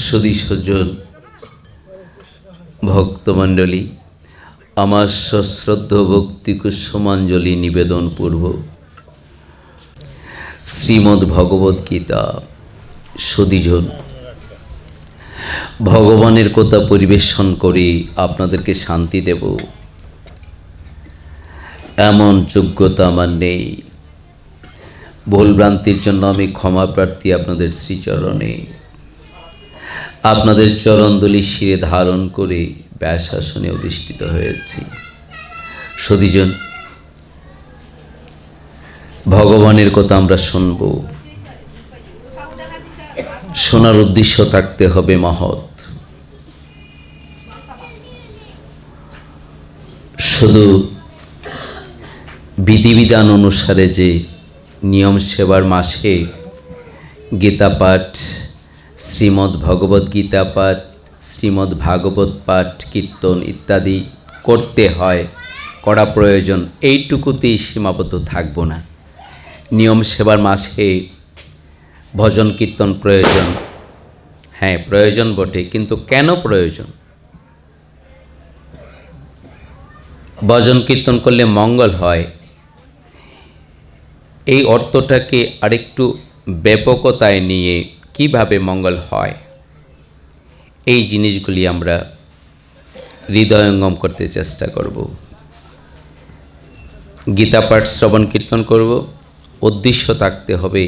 সুধী সজ্জন ভক্তমণ্ডলী, আমার সশ্রদ্ধ ভক্তি কুসুমাঞ্জলি নিবেদন পূর্বক শ্রীমদ্ ভগবদ গীতা সুধীজন ভগবানের কথা পরিবেশন করে আপনাদেরকে শান্তি দেব এমন যোগ্যতা আমার নেই। ভুলভ্রান্তির জন্য আমি ক্ষমা প্রার্থী আপনাদের শ্রীচরণে। আপনাদের চরণদলি শিরে ধারণ করে ব্যাসাসনে অধিষ্ঠিত হয়েছি। সুধীজন, ভগবানের কথা আমরা শুনব। শোনার উদ্দেশ্য থাকতে হবে মহৎ। শুধু বিধিবিধান অনুসারে যে নিয়ম সেবার মাসে গীতা পাঠ, শ্রীমদ্ ভগবদ গীতা পাঠ, শ্রীমদ্ ভাগবত পাঠ, কীর্তন ইত্যাদি করতে হয়, করা প্রয়োজন, এইটুকুতেই সীমাবদ্ধ থাকব না। নিয়ম সেবার মাসে ভজন কীর্তন প্রয়োজন, হ্যাঁ প্রয়োজন বটে, কিন্তু কেন প্রয়োজন? ভজন কীর্তন করলে মঙ্গল হয়, এই অর্থটাকে আরেকটু ব্যাপকতায় নিয়ে কিভাবে মঙ্গল হয়, এই জিনিসগুলি আমরা হৃদয়ঙ্গম করতে চেষ্টা করব। গীতা পাঠ শ্রবণ কীর্তন করব, উদ্দেশ্য থাকতে হবে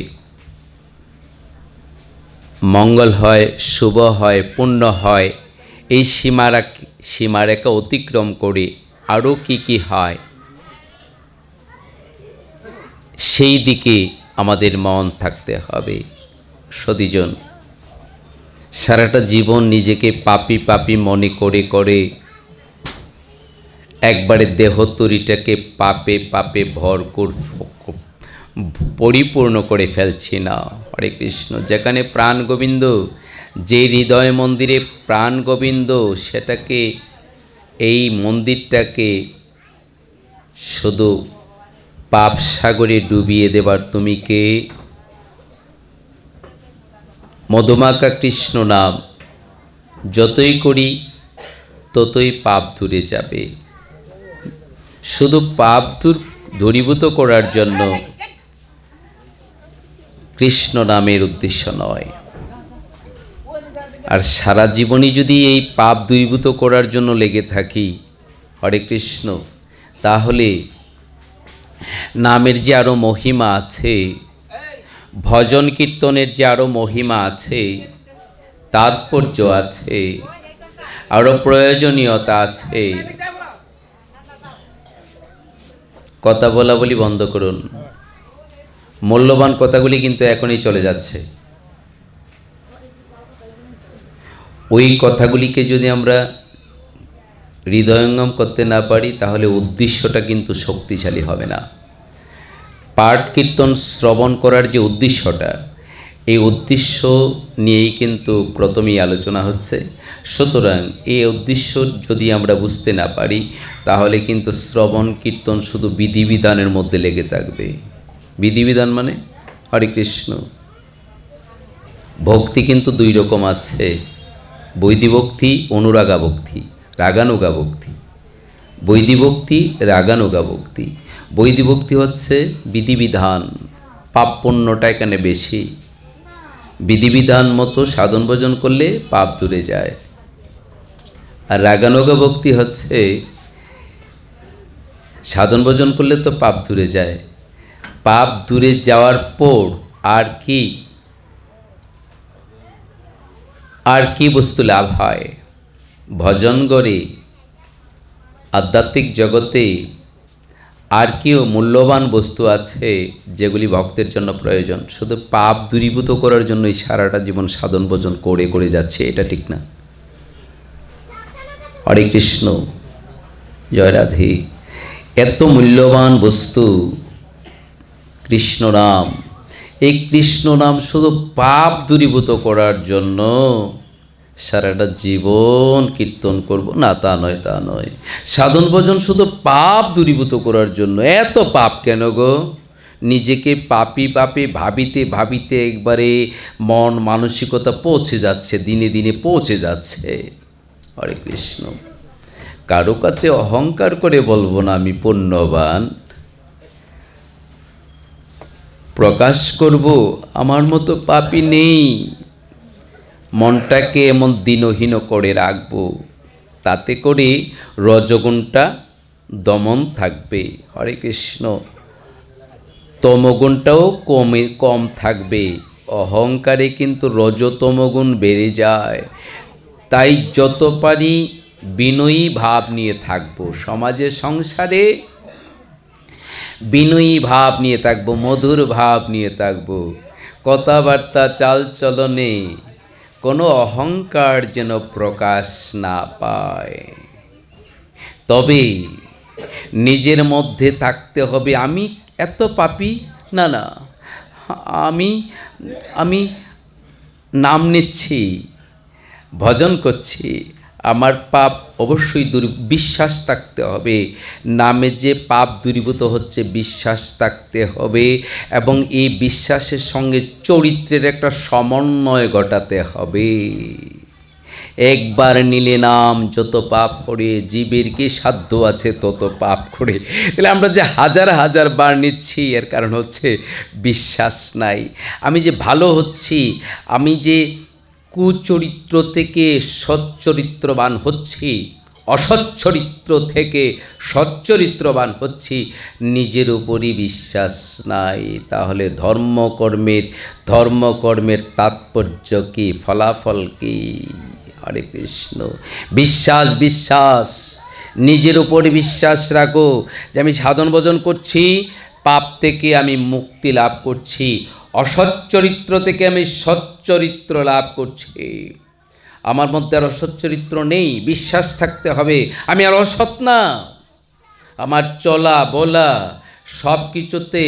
মঙ্গল হয়, শুভ হয়, পুণ্য হয়। এই সীমারেখা অতিক্রম করে আরও কি হয় সেই দিকে আমাদের মন থাকতে হবে। সুধীজন, সারাটা জীবন নিজেকে পাপী পাপী মনে করে করে একবারে দেহতরিটাকে পাপে পাপে পরিপূর্ণ করে ফেলছি না। হরে কৃষ্ণ। যেখানে প্রাণ গোবিন্দ, যে হৃদয় মন্দিরে প্রাণ গোবিন্দ, সেটাকে, এই মন্দিরটাকে শুধু পাপ সাগরে ডুবিয়ে দেবার তুমি কে? মধুমাখা কৃষ্ণ নাম যতই করি ততই পাপ দূরে যাবে। শুধু পাপ দূরীভূত করার জন্য কৃষ্ণ নামের উদ্দেশ্য নয়। আর সারা জীবনই যদি এই পাপ দূরীভূত করার জন্য লেগে থাকি, হরে কৃষ্ণ, তাহলে নামের যে আরও মহিমা আছে, ভজন কীর্তনের যে আরও মহিমা আছে, তাৎপর্য আছে, আরও প্রয়োজনীয়তা আছে। কথা বলি বন্ধ করুন। মূল্যবান কথাগুলি কিন্তু এখনই চলে যাচ্ছে। ওই কথাগুলিকে যদি আমরা হৃদয়ঙ্গম করতে না পারি, তাহলে উদ্দেশ্যটা কিন্তু শক্তিশালী হবে না। পাঠ কীর্তন শ্রবণ করার যে উদ্দেশ্যটা, এই উদ্দেশ্য নিয়েই কিন্তু প্রথমেই আলোচনা হচ্ছে। সুতরাং এই উদ্দেশ্য যদি আমরা বুঝতে না পারি, তাহলে কিন্তু শ্রবণ কীর্তন শুধু বিধিবিধানের মধ্যে লেগে থাকবে। বিধিবিধান মানে হরে কৃষ্ণ। ভক্তি কিন্তু দুই রকম আছে, বৈদিক ভক্তি, অনুরাগা ভক্তি, রাগানুগা ভক্তি। বৈদিক ভক্তি, রাগানুগা ভক্তি। বৈদিক ভক্তি হচ্ছে বিধিবিধান, পাপ পুণ্যটা এখানে বেশি। বিধিবিধান মতো সাধন ভজন করলে পাপ দূরে যায়। আর রাগানুগা ভক্তি হচ্ছে সাধন ভজন করলে তো পাপ দূরে যায়, পাপ দূরে যাওয়ার পর আর কি বস্তু লাভ হয়? ভজন করে আধ্যাত্মিক জগতে আর কিও মূল্যবান বস্তু আছে যেগুলি ভক্তের জন্য প্রয়োজন? শুধু পাপ দূরীভূত করার জন্যই সারাটা জীবন সাধন ভজন করে করে যাচ্ছে, এটা ঠিক না। হরে কৃষ্ণ, জয় রাধে। এত মূল্যবান বস্তু কৃষ্ণ নাম, এই কৃষ্ণ নাম শুধু পাপ দূরীভূত করার জন্য সারাটা জীবন কীর্তন করব না, তা নয়, তা নয়। সাধন ভজন শুধু পাপ দূরীভূত করার জন্য। এত পাপ কেন গো? নিজেকে পাপী পাপে ভাবিতে ভাবিতে একবারে মন মানসিকতা পৌঁছে যাচ্ছে, দিনে দিনে পৌঁছে যাচ্ছে। হরে কৃষ্ণ। কারো কাছে অহংকার করে বলবো না আমি পুণ্যবান, প্রকাশ করব আমার মতো পাপী নেই। মনটাকে এমন দীনহীন করে রাখবো, তাতে করে রজগুণটা দমন থাকবে। হরে কৃষ্ণ। তমগুণটাও কম থাকবে। অহংকারে কিন্তু রজতমগুণ বেড়ে যায়। তাই যত পারি বিনয়ী ভাব নিয়ে থাকবো, সমাজে সংসারে বিনয়ী ভাব নিয়ে থাকবো, মধুর ভাব নিয়ে থাকবো। কথাবার্তা চালচলনে কোনো অহংকার যেন প্রকাশ না পায়। তবে নিজের মধ্যে থাকতে হবে আমি এত পাপী না, না আমি আমি নাম নিচ্ছি, ভজন করছি, আমার পাপ অবশ্যই বিশ্বাস থাকতে হবে। নামে যে পাপ দূরীভূত হচ্ছে বিশ্বাস থাকতে হবে, এবং এই বিশ্বাসের সঙ্গে চরিত্রের একটা সমন্বয় ঘটাতে হবে। একবার নিলে নাম যত পাপ করে, জীবের কি সাধ্য আছে তত পাপ করে। তাহলে আমরা যে হাজার হাজার বার নিচ্ছি, এর কারণ হচ্ছে বিশ্বাস নাই। আমি যে ভালো হচ্ছি, আমি যে কুচরিত্র থেকে সচ্চরিত্রবান হচ্ছি, অসচ্চরিত্র থেকে সচ্চরিত্রবান হচ্ছি, নিজের উপরই বিশ্বাস নাই। তাহলে ধর্মকর্মের তাৎপর্য কি, ফলাফল কি? হরে কৃষ্ণ। বিশ্বাস নিজের উপরে বিশ্বাস রাখো যে আমি সাধন ভজন করছি, পাপ থেকে আমি মুক্তি লাভ করছি, অসচ্চরিত্র থেকে আমি সচ্চরিত্র লাভ করছি। আমার মধ্যে আর অসচ্চরিত্র নেই, বিশ্বাস থাকতে হবে আমি আর অসৎ না। আমার চলা বলা সব কিছুতে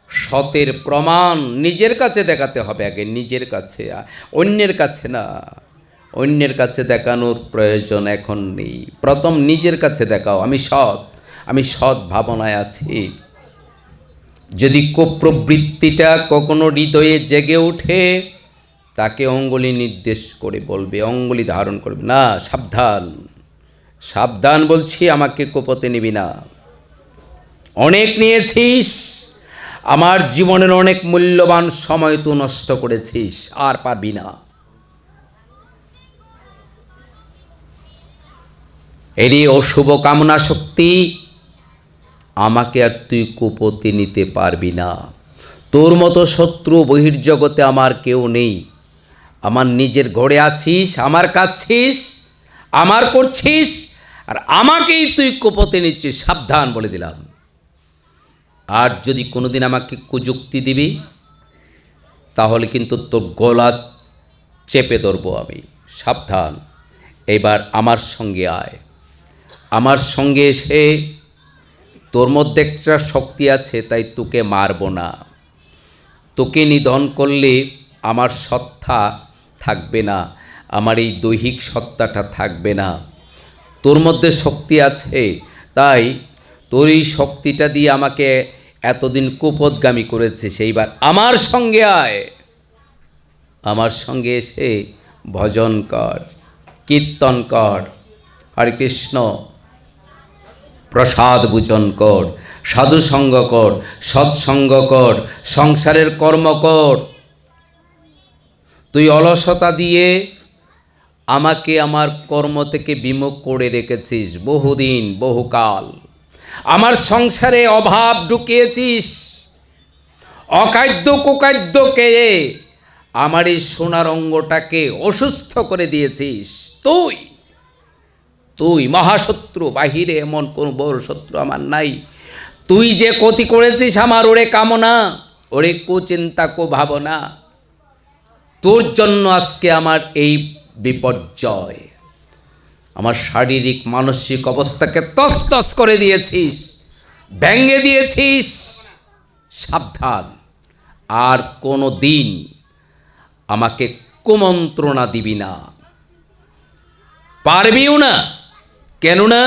সতের প্রমাণ নিজের কাছে দেখাতে হবে আগে, নিজের কাছে, অন্যের কাছে না। অন্যের কাছে দেখানোর প্রয়োজন এখন নেই। প্রথম নিজের কাছে দেখাও আমি সৎ ভাবনায় আছি। যদি কুপ্রবৃত্তিটা কখনো হৃদয়ে জেগে ওঠে, তাকে অঙ্গুলি নির্দেশ করে বলবে, অঙ্গুলি ধারণ করবে, না সাবধান বলছি, আমাকে কোপতে নিবি না। অনেক নিয়েছিস, আমার জীবনের অনেক মূল্যবান সময় তো নষ্ট করেছিস, আর পারবি না। এরই অশুভ কামনা শক্তি, আমাকে আর তুই কুপতি নিতে পারবি না। তোর মতো শত্রু বহির্জগতে আমার কেউ নেই। আমার নিজের ঘরে আছিস, আমার কাছিস, আমার করছিস, আর আমাকেই তুই কুপতি নিচ্ছিস, সাবধান বলে দিলাম। আর যদি কোনোদিন আমাকে কুযুক্তি দিবি, তাহলে কিন্তু তোর গলা চেপে ধরবো আমি, সাবধান। এবার আমার সঙ্গে আয়, আমার সঙ্গে এসে, তোর মধ্যে একটা শক্তি আছে, তাই তোকে মারব না। তোকে নিধন করলে আমার সত্তা থাকবে না, আমার এই দৈহিক সত্তাটা থাকবে না। তোর মধ্যে শক্তি আছে, তাই তোর এই শক্তিটা দিয়ে আমাকে এতদিন কুপথগামী করেছে, সেইবার আমার সঙ্গে আয়, আমার সঙ্গে এসে ভজন কর, কীর্তন কর, হরে কৃষ্ণ, প্রসাদ ভোজন কর, সাধুসঙ্গ কর, সৎসঙ্গ কর, সংসারের কর্ম কর। তুই অলসতা দিয়ে আমাকে আমার কর্ম থেকে বিমুখ করে রেখেছিস বহুদিন, বহুকাল। আমার সংসারে অভাব ঢুকিয়েছিস, অখাদ্য কুখাদ্য খেয়ে আমার এই সোনার অঙ্গটাকে অসুস্থ করে দিয়েছিস। তুই মহাশত্রু, বাহিরে এমন কোন বড় শত্রু আমার নাই। তুই যে ক্ষতি করেছিস আমার, ওরে কামনা, ওরে কুচিন্তা, কুভাবনা, তোর জন্য আজকে আমার এই বিপর্যয়। আমার শারীরিক মানসিক অবস্থাকে তছনছ করে দিয়েছিস, ভেঙে দিয়েছিস। সাবধান, আর কোনো দিন আমাকে কুমন্ত্রণা দিবি না, পারবিও না। কেননা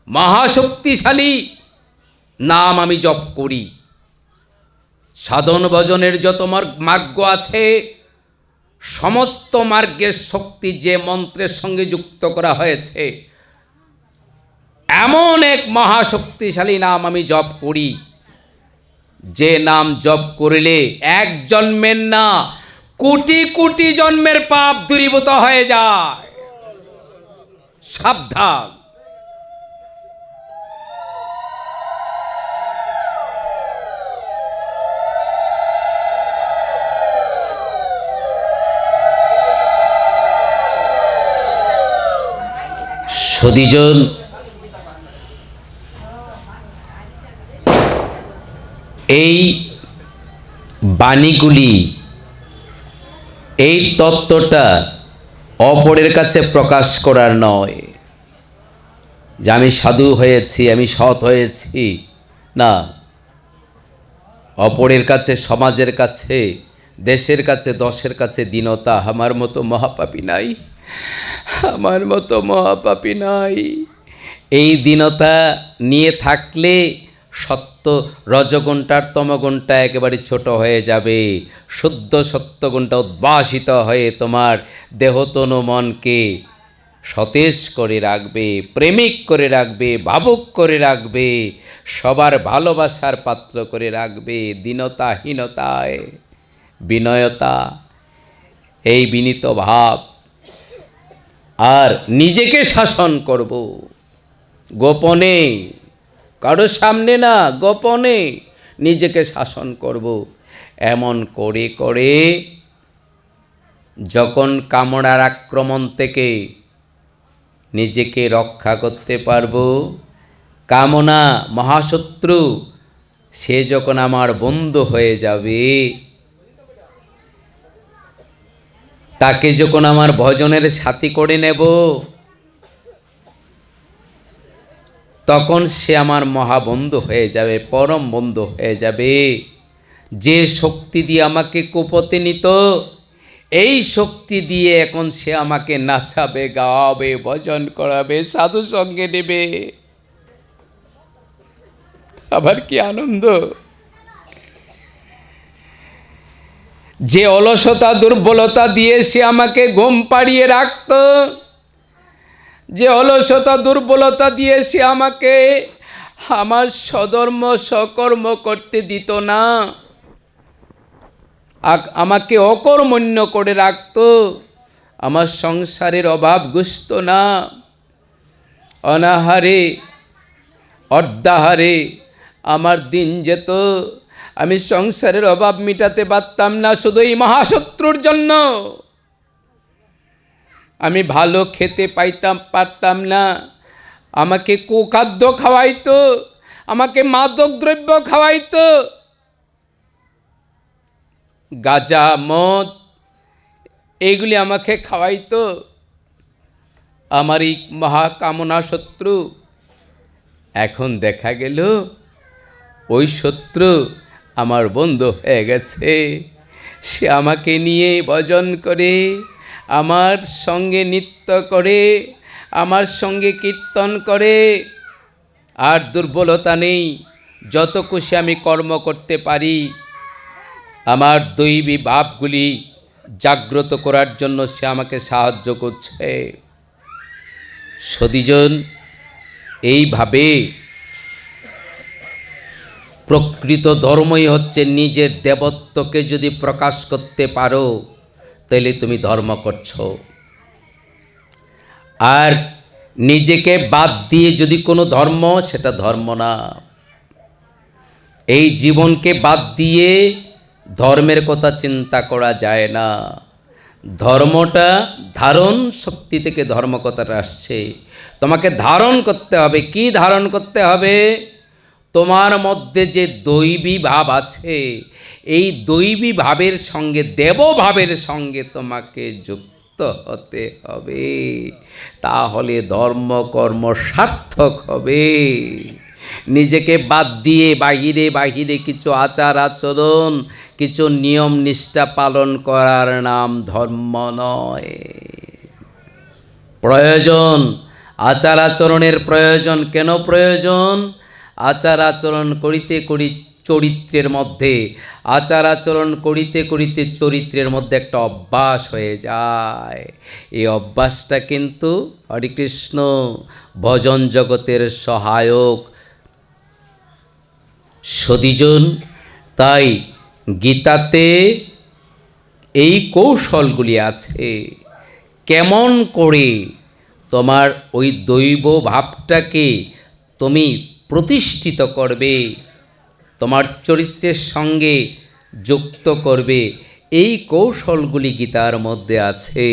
মহাশক্তিশালী নাম আমি জপ করি, সাধন ভজনের যত মার্গ আছে, সমস্ত মার্গের শক্তি যে মন্ত্রের সঙ্গে যুক্ত করা হয়েছে, এমন এক মহাশক্তিশালী নাম আমি জপ করি, যে নাম জপ করিলে এক জন্মের না কোটি কোটি জন্মের পাপ দূরীভূত হয়ে যায়। সাবধান। সদীজন, এই বাণীগুলি, এই তত্ত্বটা অপরের কাছে প্রকাশ করার নয় যে আমি সাধু হয়েছি, আমি সৎ হয়েছি, না। অপরের কাছে, সমাজের কাছে, দেশের কাছে, দশের কাছে দীনতা। আমার মতো মহাপাপী নাই, আমার মতো মহাপাপী নাই। এই দীনতা নিয়ে থাকলে সত্য রজগুণটার তমগুণটা একেবারে ছোট হয়ে যাবে, শুদ্ধ সত্যগুণটা উদ্ভাসিত হয়ে তোমার দেহতনু মনকে সতেজ করে রাখবে, প্রেমিক করে রাখবে, ভাবুক করে রাখবে, সবার ভালোবাসার পাত্র করে রাখবে। দীনতাহীনতায় বিনয়তা, এই বিনীত ভাব। আর নিজেকে শাসন করব গোপনে, কারোর সামনে না, গোপনে নিজেকে শাসন করব। এমন করে করে যখন কামনার আক্রমণ থেকে নিজেকে রক্ষা করতে পারবো, কামনা মহাশত্রু, সে যখন আমার বন্ধু হয়ে যাবে, তাকে যখন আমার ভজনের সাথী করে নেব, তখন সে আমার মহাবন্ধু হয়ে যাবে, পরম বন্ধু হয়ে যাবে। যে শক্তি দিয়ে আমাকে কুপথে নিত, এই শক্তি দিয়ে এখন সে আমাকে নাচাবে, গাওয়াবে, ভজন করাবে, সাধু সঙ্গে নেবে। আবার কি আনন্দ! যে অলসতা দুর্বলতা দিয়ে সে আমাকে ঘুম পাড়িয়ে রাখত, যে অলসতা দুর্বলতা দিয়ে সে আমাকে আমার সধর্ম সকর্ম করতে দিত না, আমাকে অকর্মণ্য করে রাখত, আমার সংসারের অভাব ঘুষত না, অনাহারে অর্ধাহারে আমার দিন যেত, আমি সংসারের অভাব মিটাতে পারতাম না শুধু এই মহাশত্রুর জন্য। আমি ভালো খেতে পারতাম না, আমাকে কুখাদ্য খাওয়াইতো, আমাকে মাদক দ্রব্য খাওয়াইতো, গাঁজা মদ এইগুলি আমাকে খাওয়াইতো। আমার এই মহাকামনা শত্রু, এখন দেখা গেল ওই শত্রু আমার বন্ধু হয়ে গেছে। সে আমাকে নিয়ে ভজন করে, আমার সঙ্গে নৃত্য করে, আমার সঙ্গে কীর্তন করে। আর দুর্বলতা নেই, যত খুশি আমি কর্ম করতে পারি। আমার দৈবী ভাবগুলি জাগ্রত করার জন্য সে আমাকে সাহায্য করছে। সদীজন, এইভাবে প্রকৃত ধর্মই হচ্ছে নিজের দেবত্বকে যদি প্রকাশ করতে পারো, তাহলে তুমি ধর্ম করছো। আর নিজেকে বাদ দিয়ে যদি কোনো ধর্ম, সেটা ধর্ম না। এই জীবনকে বাদ দিয়ে ধর্মের কথা চিন্তা করা যায় না। ধর্মটা ধারণ শক্তি থেকে ধর্ম কথাটা আসছে। তোমাকে ধারণ করতে হবে। কি ধারণ করতে হবে? তোমার মধ্যে যে দৈবী ভাব আছে, এই দৈবী ভাবের সঙ্গে দেবভাবের সঙ্গে তোমাকে যুক্ত হতে হবে, তাহলে ধর্মকর্ম সার্থক হবে। নিজেকে বাদ দিয়ে বাহিরে বাহিরে কিছু আচার আচরণ, কিছু নিয়ম নিষ্ঠা পালন করার নাম ধর্ম নয়। প্রয়োজন, আচার আচরণের প্রয়োজন। কেন প্রয়োজন? আচার আচরণ করিতে চরিত্রের মধ্যে, আচার আচরণ করিতে করিতে চরিত্রের মধ্যে একটা অভ্যাস হয়ে যায়। এই অভ্যাসটা কিন্তু হরিকৃষ্ণ ভজন জগতের সহায়ক সদীজন। তাই গীতাতে এই কৌশলগুলি আছে, কেমন করে তোমার ওই দৈব ভাবটাকে তুমি প্রতিষ্ঠিত করবে, তোমার চরিত্রের সঙ্গে যুক্ত করবে, এই কৌশলগুলি গীতার মধ্যে আছে।